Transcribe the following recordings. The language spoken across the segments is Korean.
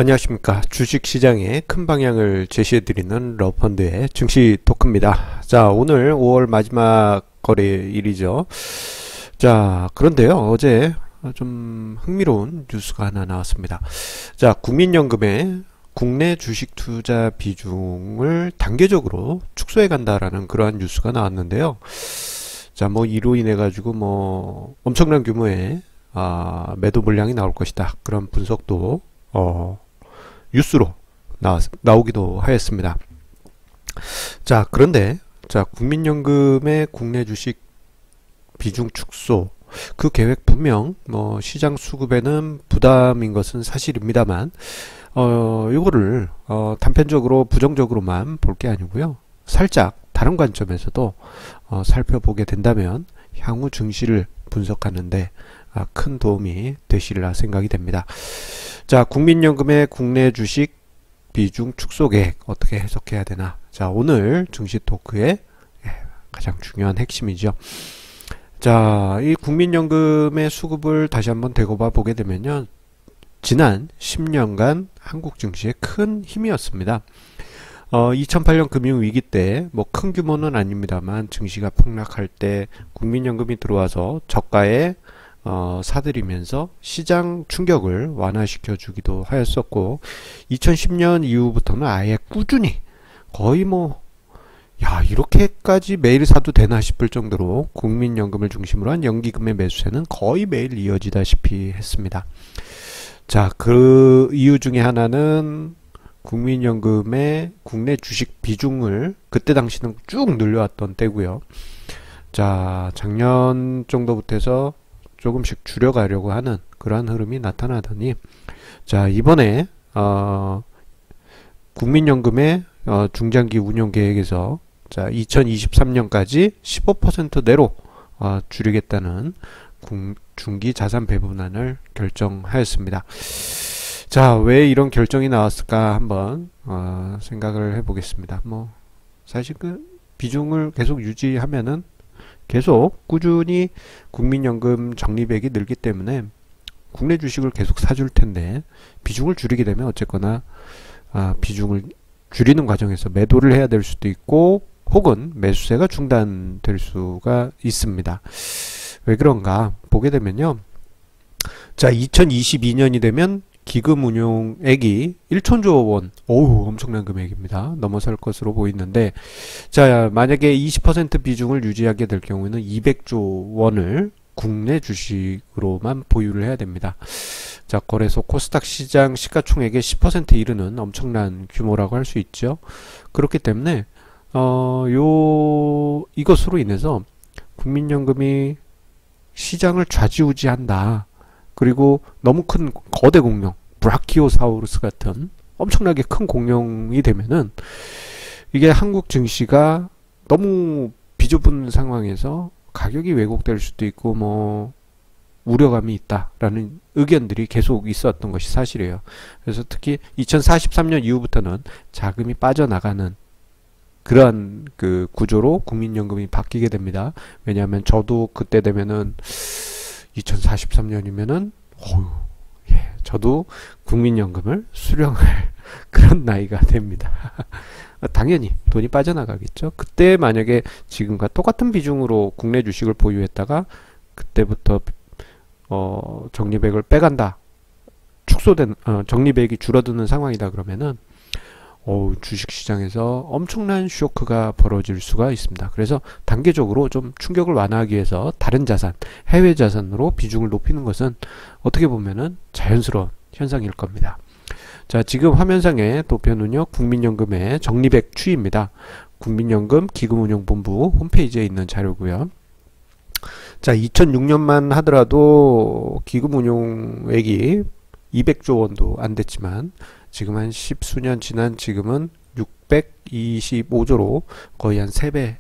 안녕하십니까. 주식시장의 큰 방향을 제시해드리는 러펀드의 증시 토크입니다. 자, 오늘 5월 마지막 거래일이죠. 자, 그런데요, 어제 좀 흥미로운 뉴스가 하나 나왔습니다. 자, 국민연금의 국내 주식 투자 비중을 단계적으로 축소해 간다라는 그러한 뉴스가 나왔는데요. 자, 이로 인해 가지고 엄청난 규모의 매도 물량이 나올 것이다, 그런 분석도 뉴스로 나오기도 하였습니다. 자, 그런데 국민연금의 국내 주식 비중 축소, 그 계획 분명 시장 수급에는 부담인 것은 사실입니다만, 이거를 단편적으로 부정적으로만 볼 게 아니고요, 살짝 다른 관점에서도 살펴보게 된다면 향후 증시를 분석하는데 큰 도움이 되시리라 생각이 됩니다. 자, 국민연금의 국내 주식 비중 축소 계획 어떻게 해석해야 되나? 자, 오늘 증시 토크의 가장 중요한 핵심이죠. 자, 이 국민연금의 수급을 다시 한번 되짚어 보게 되면요, 지난 10년간 한국 증시의 큰 힘이었습니다. 2008년 금융위기 때 큰 규모는 아닙니다만 증시가 폭락할 때 국민연금이 들어와서 저가에 사들이면서 시장 충격을 완화시켜 주기도 하였었고, 2010년 이후부터는 아예 꾸준히 거의 이렇게까지 매일 사도 되나 싶을 정도로 국민연금을 중심으로 한 연기금의 매수세는 거의 매일 이어지다시피 했습니다. 자, 그 이유 중에 하나는 국민연금의 국내 주식 비중을 그때 당시는 쭉 늘려왔던 때고요. 자, 작년 정도부터 해서 조금씩 줄여가려고 하는 그러한 흐름이 나타나더니, 자, 이번에 국민연금의 중장기 운용 계획에서 자, 2023년까지 15%내로 줄이겠다는 중기 자산 배분안을 결정하였습니다. 자, 왜 이런 결정이 나왔을까 한번 생각을 해보겠습니다. 사실 그 비중을 계속 유지하면은 계속 꾸준히 국민연금 적립액이 늘기 때문에 국내 주식을 계속 사줄 텐데, 비중을 줄이게 되면 어쨌거나 비중을 줄이는 과정에서 매도를 해야 될 수도 있고, 혹은 매수세가 중단될 수가 있습니다. 왜 그런가 보게 되면요, 자, 2022년이 되면 기금 운용액이 1천조 원, 엄청난 금액입니다. 넘어설 것으로 보이는데, 자, 만약에 20% 비중을 유지하게 될 경우에는 200조 원을 국내 주식으로만 보유를 해야 됩니다. 자, 거래소 코스닥 시장 시가총액의 10%에 이르는 엄청난 규모라고 할 수 있죠. 그렇기 때문에 이것으로 인해서 국민연금이 시장을 좌지우지한다. 그리고 너무 큰 거대 공룡, 브라키오사우루스 같은 엄청나게 큰 공룡이 되면은 이게 한국 증시가 너무 비좁은 상황에서 가격이 왜곡될 수도 있고 우려감이 있다라는 의견들이 계속 있었던 것이 사실이에요. 그래서 특히 2043년 이후부터는 자금이 빠져나가는 그러한 그 구조로 국민연금이 바뀌게 됩니다. 왜냐하면 저도 그때 되면은 2043년이면은 저도 국민연금을 수령할 그런 나이가 됩니다. 당연히 돈이 빠져나가겠죠. 그때 만약에 지금과 똑같은 비중으로 국내 주식을 보유했다가 그때부터 적립액을 빼간다, 축소된 적립액이 줄어드는 상황이다 그러면은 주식시장에서 엄청난 쇼크가 벌어질 수가 있습니다. 그래서 단계적으로 좀 충격을 완화하기 위해서 다른 자산, 해외 자산으로 비중을 높이는 것은 어떻게 보면은 자연스러운 현상일 겁니다. 자, 지금 화면상의 도표는요, 국민연금의 적립액 추이입니다. 국민연금 기금운용본부 홈페이지에 있는 자료고요. 자, 2006년만 하더라도 기금운용액이 200조 원도 안 됐지만 지금 한 10수년 지난 지금은 625조로 거의 한 3배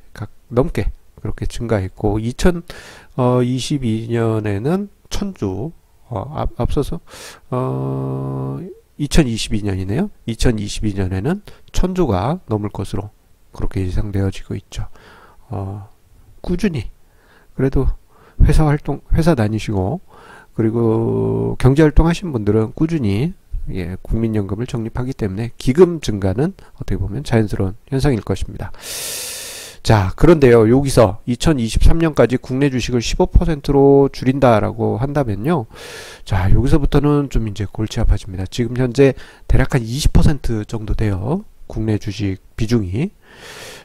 넘게 그렇게 증가했고, 2022년에는 1000조, 앞서서 2022년이네요. 2022년에는 1000조가 넘을 것으로 그렇게 예상되어지고 있죠. 꾸준히 그래도 회사 다니시고 그리고 경제활동 하신 분들은 꾸준히 예, 국민연금을 적립하기 때문에 기금 증가는 어떻게 보면 자연스러운 현상일 것입니다. 자, 그런데요, 여기서 2023년까지 국내 주식을 15%로 줄인다라고 한다면요, 자, 여기서부터는 좀 이제 골치 아파집니다. 지금 현재 대략 한 20% 정도 돼요, 국내 주식 비중이.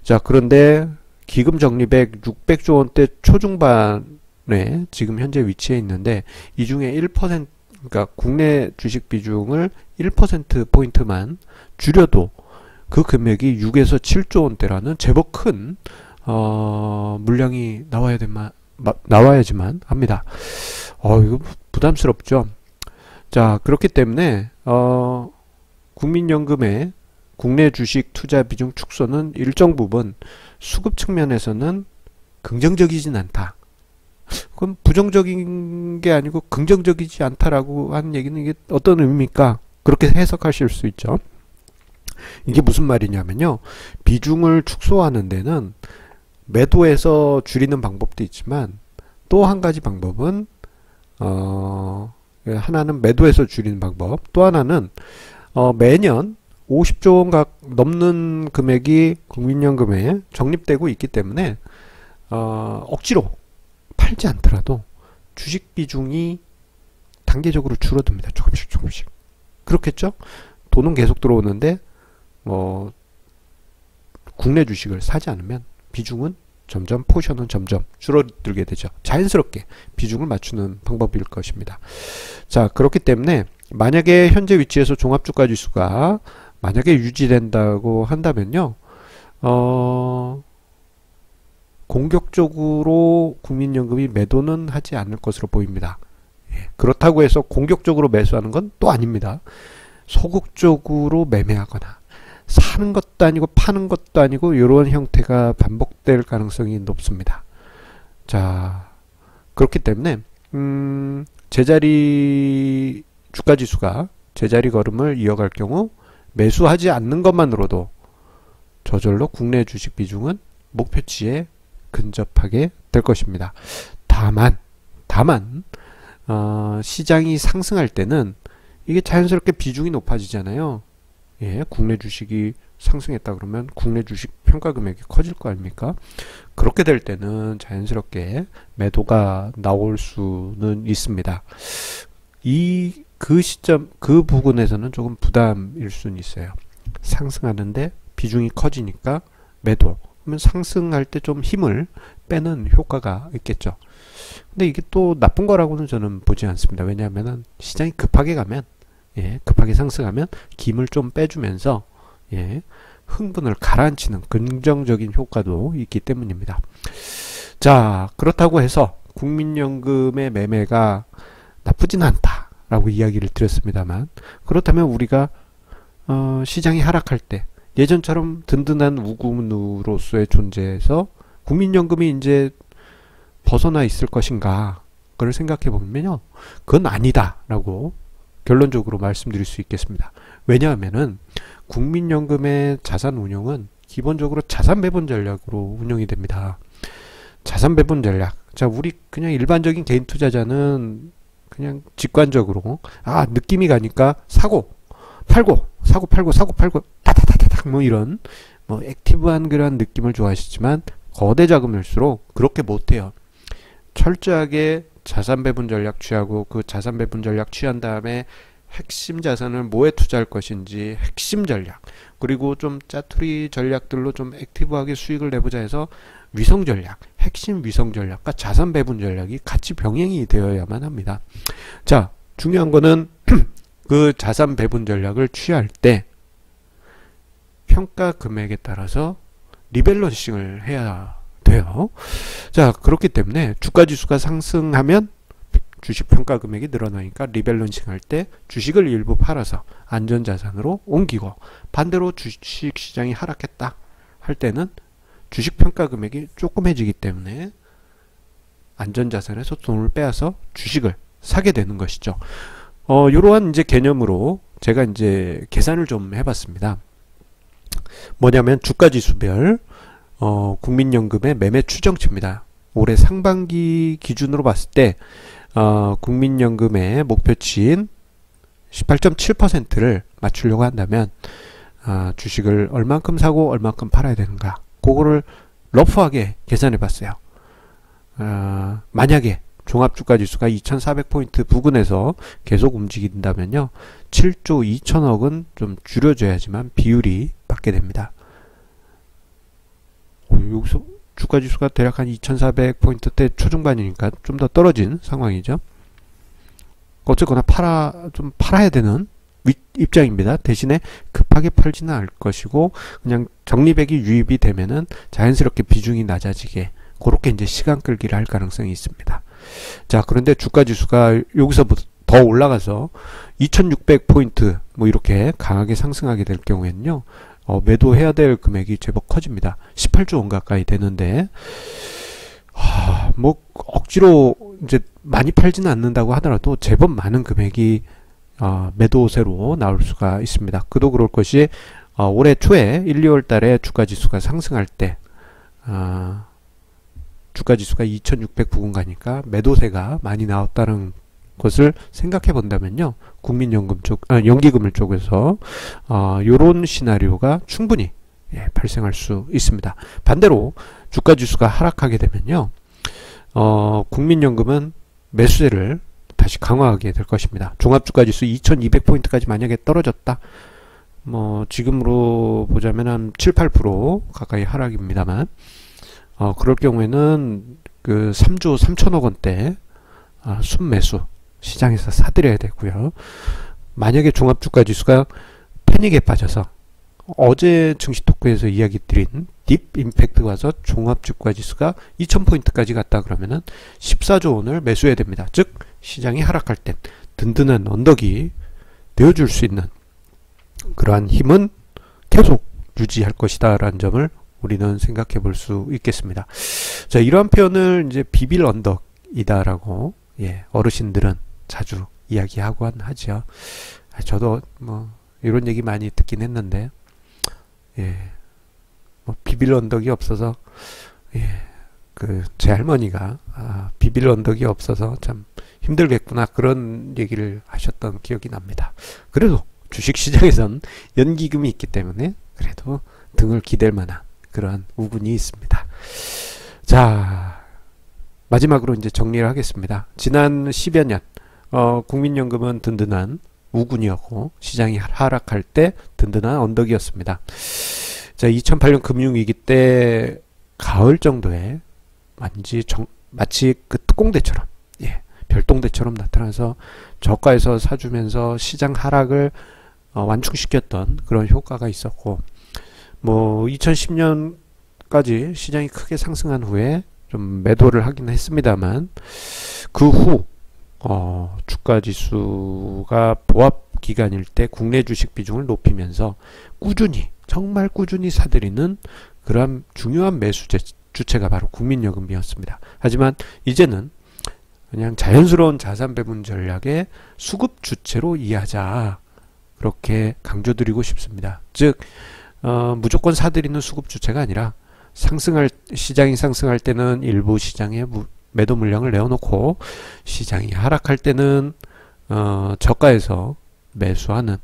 자, 그런데 기금 적립액 600조 원대 초중반에 지금 현재 위치해 있는데, 이 중에 1%, 그러니까 국내 주식 비중을 1%포인트만 줄여도 그 금액이 6에서 7조 원대라는 제법 큰 물량이 나와야지만 합니다. 이거 부담스럽죠. 자, 그렇기 때문에 국민연금의 국내 주식 투자 비중 축소는 일정 부분 수급 측면에서는 긍정적이진 않다. 그럼 부정적인 게 아니고 긍정적이지 않다라고 하는 얘기는 이게 어떤 의미입니까? 그렇게 해석하실 수 있죠. 이게 무슨 말이냐면요, 비중을 축소하는 데는 매도해서 줄이는 방법도 있지만, 또 한 가지 방법은 하나는 매도해서 줄이는 방법, 또 하나는 매년 50조 원 넘는 금액이 국민연금에 적립되고 있기 때문에 억지로 팔지 않더라도 주식 비중이 단계적으로 줄어듭니다. 조금씩. 그렇겠죠? 돈은 계속 들어오는데 국내 주식을 사지 않으면 비중은 점점, 포션은 점점 줄어들게 되죠. 자연스럽게 비중을 맞추는 방법일 것입니다. 자, 그렇기 때문에 만약에 현재 위치에서 종합주가 지수가 만약에 유지된다고 한다면요, 공격적으로 국민연금이 매도는 하지 않을 것으로 보입니다. 예, 그렇다고 해서 공격적으로 매수하는 건 또 아닙니다. 소극적으로 매매하거나 사는 것도 아니고 파는 것도 아니고 이런 형태가 반복될 가능성이 높습니다. 자, 그렇기 때문에 제자리 주가지수가 제자리 걸음을 이어갈 경우 매수하지 않는 것만으로도 저절로 국내 주식 비중은 목표치에 근접하게 될 것입니다. 다만 시장이 상승할 때는 이게 자연스럽게 비중이 높아지잖아요. 예, 국내 주식이 상승했다 그러면 국내 주식 평가 금액이 커질 거 아닙니까? 그렇게 될 때는 자연스럽게 매도가 나올 수는 있습니다. 그 시점, 그 부분에서는 조금 부담일 수는 있어요. 상승하는데 비중이 커지니까 매도. 그러면 상승할 때 좀 힘을 빼는 효과가 있겠죠. 근데 이게 또 나쁜 거라고는 저는 보지 않습니다. 왜냐하면 시장이 급하게 가면, 예, 급하게 상승하면 김을 좀 빼주면서, 예, 흥분을 가라앉히는 긍정적인 효과도 있기 때문입니다. 자, 그렇다고 해서 국민연금의 매매가 나쁘진 않다라고 이야기를 드렸습니다만, 그렇다면 우리가 시장이 하락할 때 예전처럼 든든한 우군으로서의 존재에서 국민연금이 이제 벗어나 있을 것인가, 그걸 생각해 보면요, 그건 아니다라고 결론적으로 말씀드릴 수 있겠습니다. 왜냐하면은 국민연금의 자산 운용은 기본적으로 자산 배분 전략으로 운영이 됩니다. 자산 배분 전략. 자, 우리 그냥 일반적인 개인 투자자는 그냥 직관적으로 느낌이 가니까 사고 팔고 타타타타닥 뭐 이런 액티브한 그런 느낌을 좋아하시지만 거대 자금일수록 그렇게 못해요. 철저하게 자산 배분 전략 취하고 그 자산 배분 전략 취한 다음에 핵심 자산을 뭐에 투자할 것인지 핵심 전략, 그리고 좀 짜투리 전략들로 좀 액티브하게 수익을 내보자 해서 위성 전략, 핵심 위성 전략과 자산 배분 전략이 같이 병행이 되어야만 합니다. 자, 중요한 거는 그 자산 배분 전략을 취할 때 평가 금액에 따라서 리밸런싱을 해야 돼요. 자, 그렇기 때문에 주가지수가 상승하면 주식 평가 금액이 늘어나니까 리밸런싱 할 때 주식을 일부 팔아서 안전자산으로 옮기고, 반대로 주식 시장이 하락했다 할 때는 주식 평가 금액이 조금해지기 때문에 안전자산에서 돈을 빼앗아 주식을 사게 되는 것이죠. 이러한 이제 개념으로 제가 이제 계산을 좀 해봤습니다. 뭐냐면 주가지수별 국민연금의 매매 추정치입니다. 올해 상반기 기준으로 봤을 때 국민연금의 목표치인 18.7%를 맞추려고 한다면 주식을 얼만큼 사고 얼만큼 팔아야 되는가, 그거를 러프하게 계산해 봤어요. 만약에 종합주가지수가 2400포인트 부근에서 계속 움직인다면요, 7조 2천억은 좀 줄여줘야지만 비율이 맞게 됩니다. 여기서 주가지수가 대략 한 2400포인트대 초중반이니까 좀 더 떨어진 상황이죠. 어쨌거나 좀 팔아야 되는 입장입니다. 대신에 급하게 팔지는 않을 것이고, 그냥 적립액이 유입이 되면은 자연스럽게 비중이 낮아지게, 그렇게 이제 시간 끌기를 할 가능성이 있습니다. 자, 그런데 주가지수가 여기서부터 더 올라가서 2600포인트 뭐 이렇게 강하게 상승하게 될 경우에는요, 매도해야 될 금액이 제법 커집니다. 18조 원 가까이 되는데, 뭐 억지로 이제 많이 팔지는 않는다고 하더라도 제법 많은 금액이 매도세로 나올 수가 있습니다. 그도 그럴 것이 올해 초에 1, 2월 달에 주가지수가 상승할 때 주가지수가 2600 부근 가니까 매도세가 많이 나왔다는 것을 생각해 본다면요, 국민연금 쪽, 연기금을 쪽에서 요런 시나리오가 충분히 발생할 수 있습니다. 반대로 주가지수가 하락하게 되면요, 국민연금은 매수세를 다시 강화하게 될 것입니다. 종합주가지수 2200포인트까지 만약에 떨어졌다, 뭐 지금으로 보자면 한 7, 8% 가까이 하락입니다만, 그럴 경우에는 그 3조 3천억 원대 순매수 시장에서 사들여야 되고요. 만약에 종합주가지수가 패닉에 빠져서 어제 증시토크에서 이야기 드린 딥 임팩트가 와서 종합주가지수가 2000포인트까지 갔다 그러면은 14조 원을 매수해야 됩니다. 즉 시장이 하락할 땐 든든한 언덕이 되어줄 수 있는 그러한 힘은 계속 유지할 것이다 라는 점을 우리는 생각해 볼 수 있겠습니다. 자, 이러한 표현을 이제 비빌 언덕이다라고 어르신들은 자주 이야기하곤 하죠. 저도 뭐 이런 얘기 많이 듣긴 했는데, 뭐 비빌 언덕이 없어서, 그 제 할머니가 비빌 언덕이 없어서 참 힘들겠구나, 그런 얘기를 하셨던 기억이 납니다. 그래도 주식시장에선 연기금이 있기 때문에 그래도 등을 기댈 만한 그러한 우군이 있습니다. 자, 마지막으로 이제 정리를 하겠습니다. 지난 10여 년 국민연금은 든든한 우군이었고, 시장이 하락할 때 든든한 언덕이었습니다. 자, 2008년 금융위기 때 가을 정도에 마치 그 특공대처럼, 별동대처럼 나타나서 저가에서 사주면서 시장 하락을 완충시켰던 그런 효과가 있었고, 뭐 2010년까지 시장이 크게 상승한 후에 좀 매도를 하긴 했습니다만, 그 후 주가지수가 보합 기간일 때 국내 주식 비중을 높이면서 꾸준히, 정말 꾸준히 사들이는 그런 중요한 매수 주체가 바로 국민연금이었습니다. 하지만 이제는 그냥 자연스러운 자산 배분 전략의 수급 주체로 이해하자, 그렇게 강조드리고 싶습니다. 즉 무조건 사들이는 수급 주체가 아니라 시장이 상승할 때는 일부 시장에 매도 물량을 내어놓고, 시장이 하락할 때는 저가에서 매수하는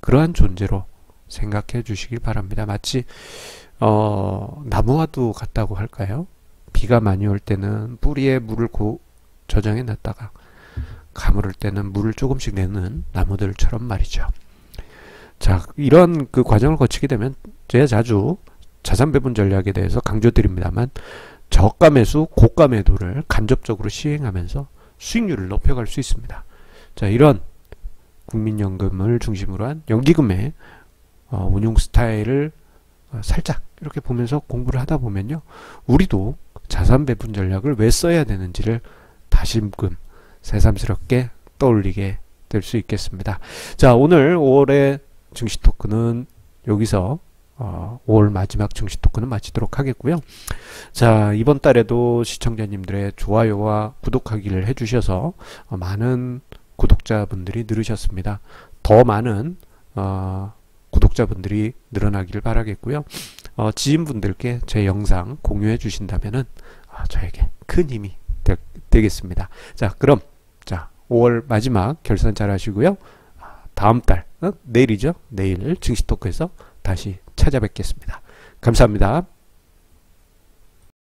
그러한 존재로 생각해 주시길 바랍니다. 마치 나무와도 같다고 할까요? 비가 많이 올 때는 뿌리에 물을 저장해 놨다가 가물을 때는 물을 조금씩 내는 나무들처럼 말이죠. 자, 이런 그 과정을 거치게 되면 제가 자주 자산 배분 전략에 대해서 강조드립니다만, 저가 매수, 고가 매도를 간접적으로 시행하면서 수익률을 높여갈 수 있습니다. 자, 이런 국민연금을 중심으로 한 연기금의 운용 스타일을 살짝 이렇게 보면서 공부를 하다 보면요, 우리도 자산 배분 전략을 왜 써야 되는지를 다시금 새삼스럽게 떠올리게 될 수 있겠습니다. 자, 오늘 5월의 증시 토크는 여기서 5월 마지막 증시 토크는 마치도록 하겠고요. 자, 이번 달에도 시청자님들의 좋아요와 구독하기를 해주셔서 많은 구독자분들이 늘으셨습니다. 더 많은 구독자분들이 늘어나기를 바라겠고요. 지인분들께 제 영상 공유해 주신다면은 저에게 큰 힘이 되겠습니다. 자, 그럼 5월 마지막 결산 잘 하시고요. 다음 달, 내일이죠. 내일 증시 토크에서 다시 찾아뵙겠습니다. 감사합니다.